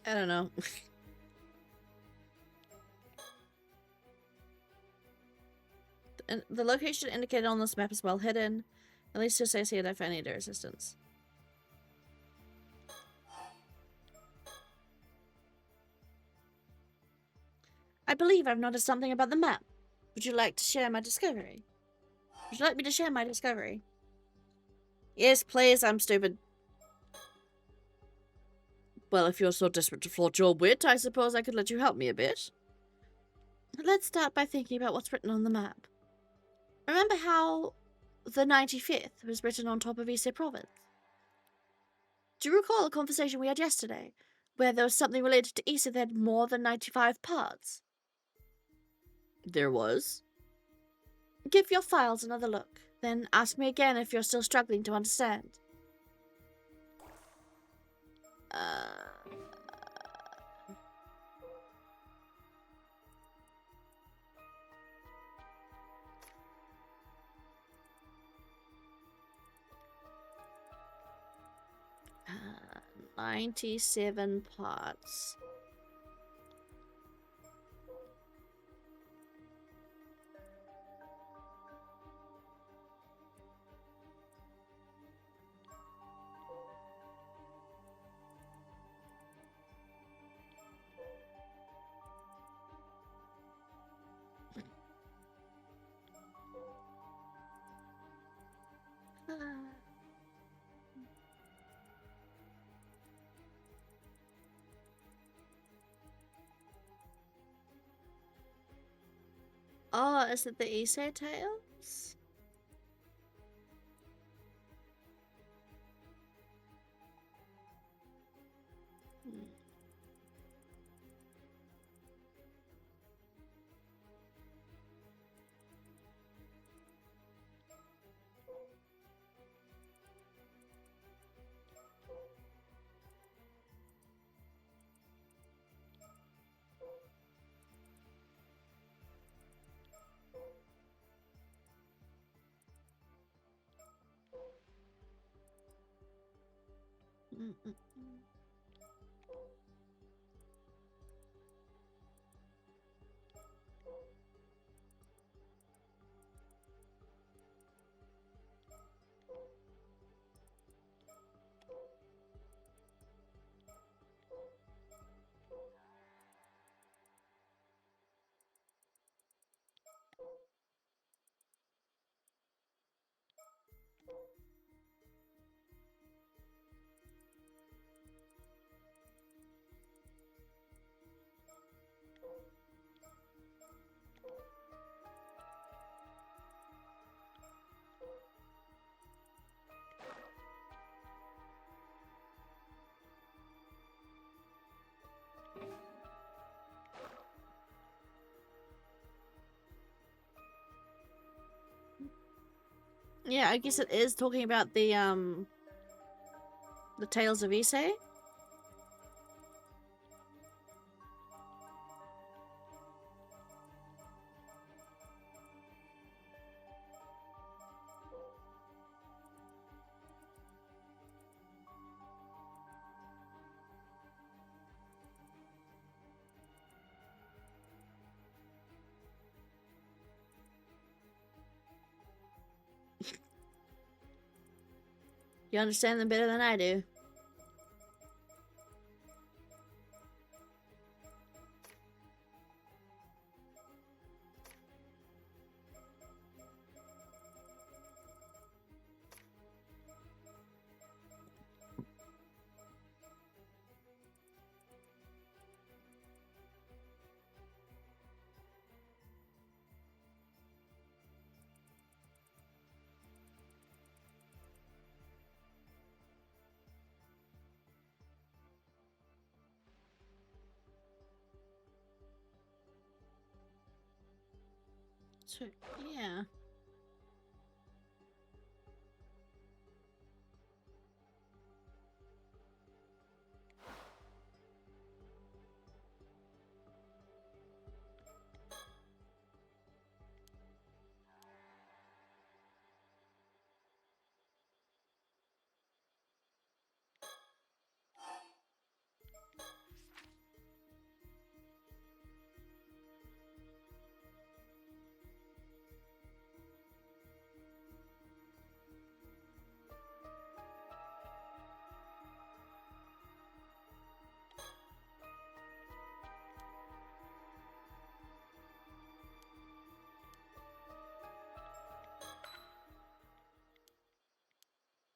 I don't know. And the location indicated on this map is well hidden, at least to associate if I need their assistance. I believe I've noticed something about the map. Would you like to share my discovery? Would you like me to share my discovery? Yes, please, I'm stupid. Well, if you're so desperate to flaunt your wit, I suppose I could let you help me a bit. Let's start by thinking about what's written on the map. Remember how the 95th was written on top of Ise province? Do you recall a conversation we had yesterday, where there was something related to Ise that had more than 95 parts? There was. Give your files another look, then ask me again if you're still struggling to understand. 97 parts. Oh, is it the Ise Tales? Yeah, I guess it is talking about the Tales of Ise. You understand them better than I do. So, yeah.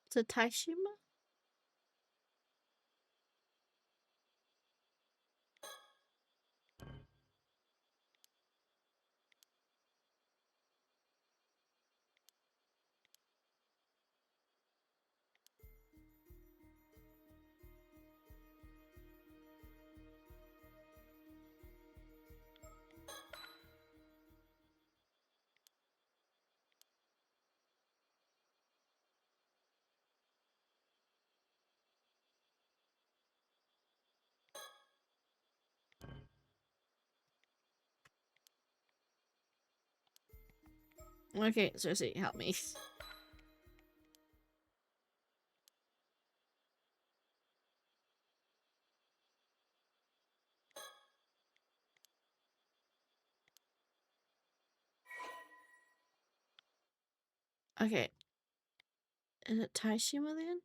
It's a Ise-Shima? Okay, Cersei, help me. Okay. Is it Ise-Shima then?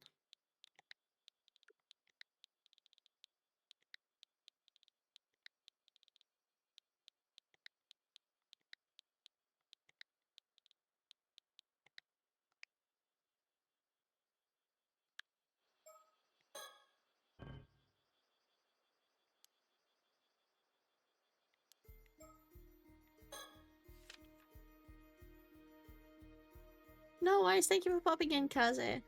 No worries, thank you for popping in, Kaze.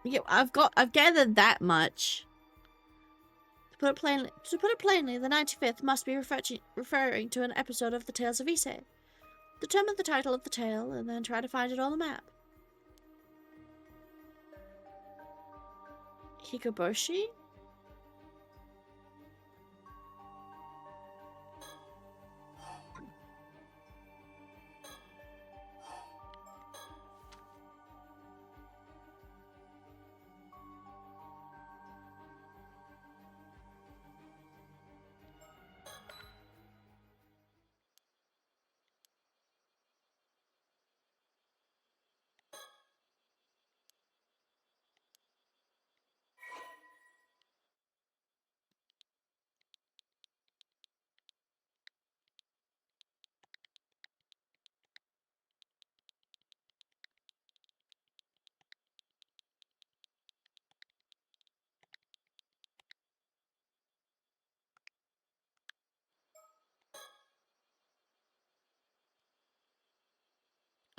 Yeah, I've gathered that much. To put it plainly, the 95th must be referring to an episode of the Tales of Ise. Determine the title of the tale, and then try to find it on the map. Hikoboshi?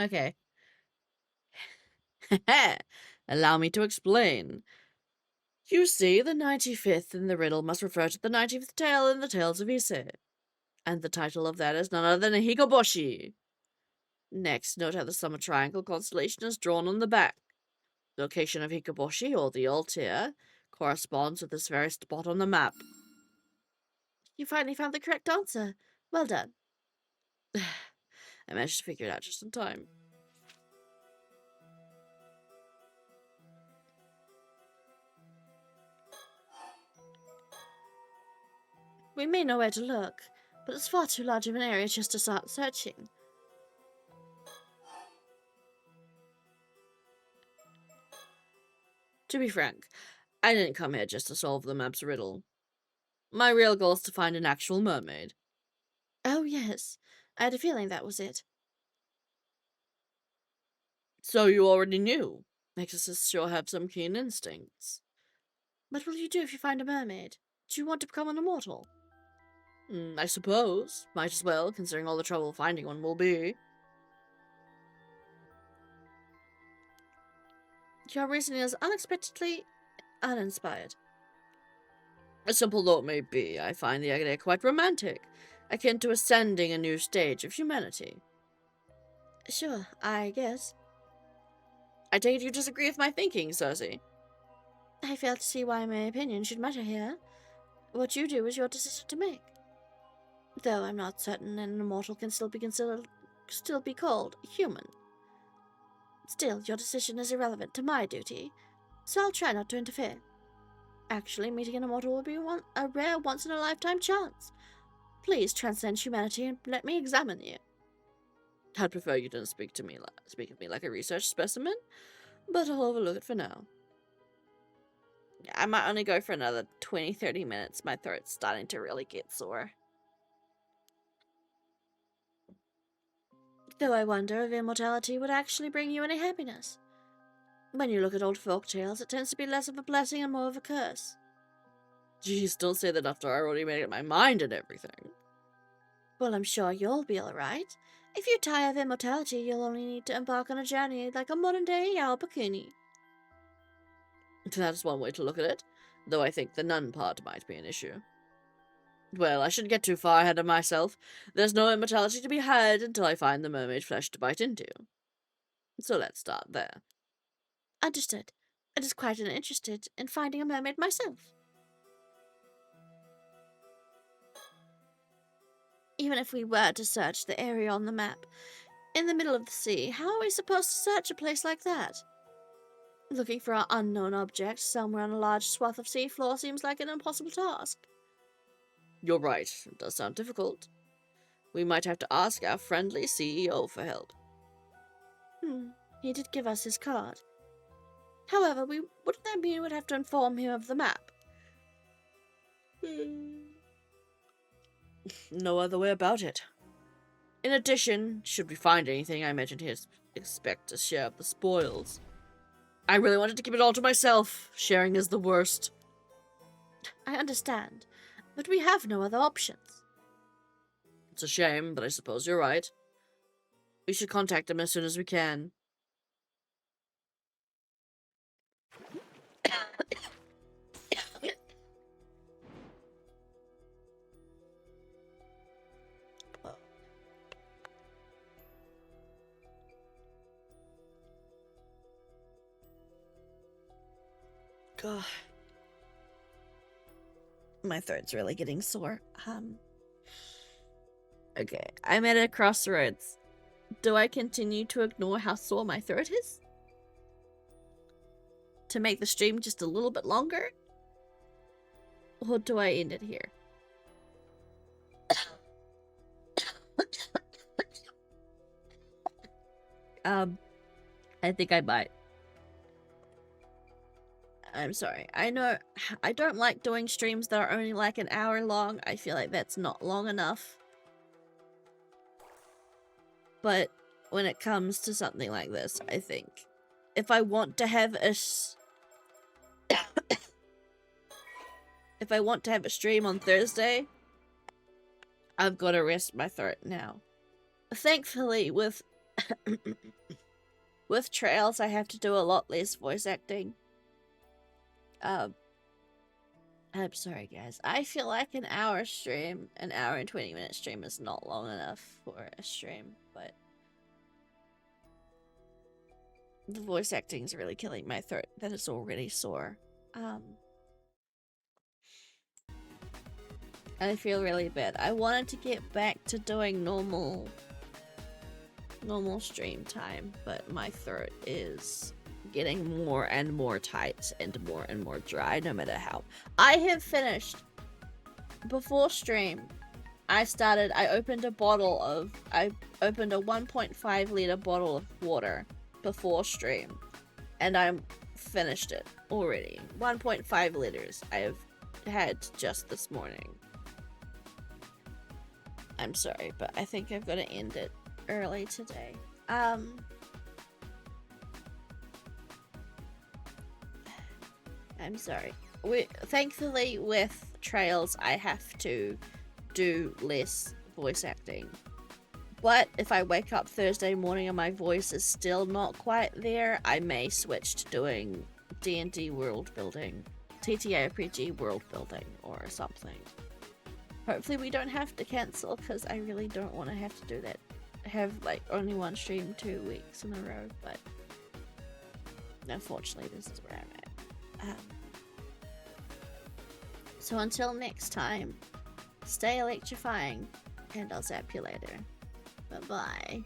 Okay. Allow me to explain. You see, the 95th in the riddle must refer to the 95th tale in the Tales of Ise. And the title of that is none other than Hikoboshi. Next, note how the summer triangle constellation is drawn on the back. The location of Hikoboshi, or the altar, corresponds with this very spot on the map. You finally found the correct answer. Well done. I managed to figure it out just in time. We may know where to look, but it's far too large of an area just to start searching. To be frank, I didn't come here just to solve the map's riddle. My real goal is to find an actual mermaid. Oh, yes. I had a feeling that was it. So you already knew. Exorcists sure have some keen instincts. What will you do if you find a mermaid? Do you want to become an immortal? I suppose. Might as well, considering all the trouble finding one will be. Your reasoning is unexpectedly uninspired. A simple though it may be, I find the idea quite romantic, akin to ascending a new stage of humanity. Sure, I guess. I take it you disagree with my thinking, Cersei. I fail to see why my opinion should matter here. What you do is your decision to make. Though I'm not certain an immortal can still be called human. Still, your decision is irrelevant to my duty, so I'll try not to interfere. Actually, meeting an immortal will be a rare once-in-a-lifetime chance. Please transcend humanity and let me examine you. I'd prefer you didn't speak of me like a research specimen, but I'll overlook it for now. I might only go for another 20-30 minutes. My throat's starting to really get sore. Though I wonder if immortality would actually bring you any happiness. When you look at old folk tales, it tends to be less of a blessing and more of a curse. Geez, don't say that after I already made up my mind and everything. Well, I'm sure you'll be alright. If you tire of immortality, you'll only need to embark on a journey like a modern-day Albuquerque. That's one way to look at it, though I think the nun part might be an issue. Well, I shouldn't get too far ahead of myself. There's no immortality to be had until I find the mermaid flesh to bite into. So let's start there. Understood. I was quite interested in finding a mermaid myself. Even if we were to search the area on the map, in the middle of the sea, how are we supposed to search a place like that? Looking for an unknown object somewhere on a large swath of seafloor seems like an impossible task. You're right. It does sound difficult. We might have to ask our friendly CEO for help. He did give us his card. However, wouldn't that mean we'd have to inform him of the map? No other way about it. In addition, should we find anything, I imagine he'd expect a share of the spoils. I really wanted to keep it all to myself. Sharing is the worst. I understand, but we have no other options. It's a shame, but I suppose you're right. We should contact him as soon as we can. God. My throat's really getting sore. Okay, I'm at a crossroads. Do I continue to ignore how sore my throat is? To make the stream just a little bit longer? Or do I end it here? I think I might. I'm sorry. I know I don't like doing streams that are only like an hour long. I feel like that's not long enough. But when it comes to something like this, I think if I want to have a if I want to have a stream on Thursday, I've got to rest my throat now. Thankfully, with with Trails, I have to do a lot less voice acting. I'm sorry, guys. I feel like an hour stream, an hour and 20-minute stream is not long enough for a stream, but the voice acting is really killing my throat that is already sore. I feel really bad. I wanted to get back to doing normal stream time, but my throat is getting more and more tight and more dry no matter how. I have finished before stream. I opened a 1.5 liter bottle of water before stream, and I finished it already. 1.5 liters I have had just this morning. I'm sorry, but I think I've got to end it early today. I'm sorry. Thankfully, with Trails, I have to do less voice acting. But if I wake up Thursday morning and my voice is still not quite there, I may switch to doing D&D world building, TTRPG world building, or something. Hopefully we don't have to cancel, because I really don't want to have to do that. Have like only one stream 2 weeks in a row, but unfortunately this is where I'm at. So until next time, stay electrifying, and I'll zap you later. Bye bye.